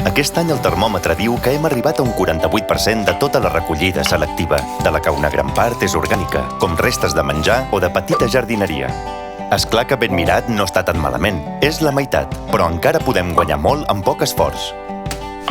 Aquest any el termòmetre diu que hem arribat a un 48% de tota la recollida selectiva, de la que una gran part és orgànica, com restes de menjar o de petita jardineria. És clar que ben mirat no està tan malament, és la meitat, però encara podem guanyar molt amb poc esforç.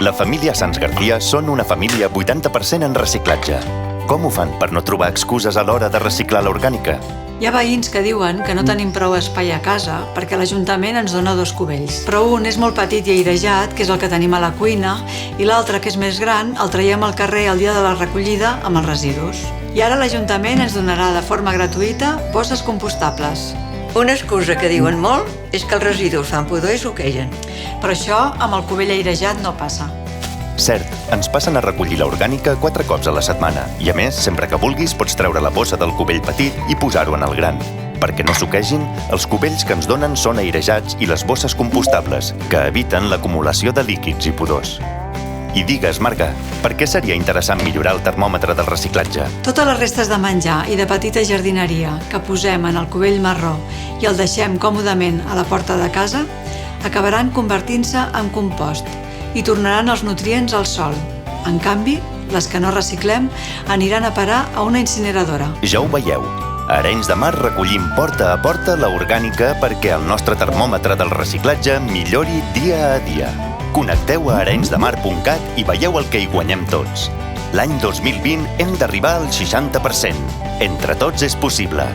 La família Sans García són una família 80% en reciclatge. Com ho fan per no trobar excuses a l'hora de reciclar l'orgànica? Hi ha veïns que diuen que no tenim prou espai a casa perquè l'Ajuntament ens dona 2 cubells. Però un és molt petit i airejat, que és el que tenim a la cuina, i l'altre, que és més gran, el traiem al carrer el dia de la recollida amb els residus. I ara l'Ajuntament ens donarà de forma gratuïta bosses compostables. Una excusa que diuen molt és que els residus fan pudor i suquegen. Però això amb el cubell airejat no passa. Cert, ens passen a recollir l'orgànica 4 cops a la setmana i, a més, sempre que vulguis pots treure la bossa del cubell petit i posar-ho en el gran. Perquè no suquegin, els cubells que ens donen són airejats i les bosses compostables, que eviten l'acumulació de líquids i pudors. I digues, Marga, per què seria interessant millorar el termòmetre del reciclatge? Totes les restes de menjar i de petita jardineria que posem en el cubell marró i el deixem còmodament a la porta de casa acabaran convertint-se en compost i tornaran els nutrients al sòl. En canvi, les que no reciclem aniran a parar a una incineradora. Ja ho veieu. A Arenys de Mar recollim porta a porta l'orgànica perquè el nostre termòmetre del reciclatge millori dia a dia. Connecteu a arenysdemar.cat i veieu el que hi guanyem tots. L'any 2020 hem d'arribar al 60%. Entre tots és possible.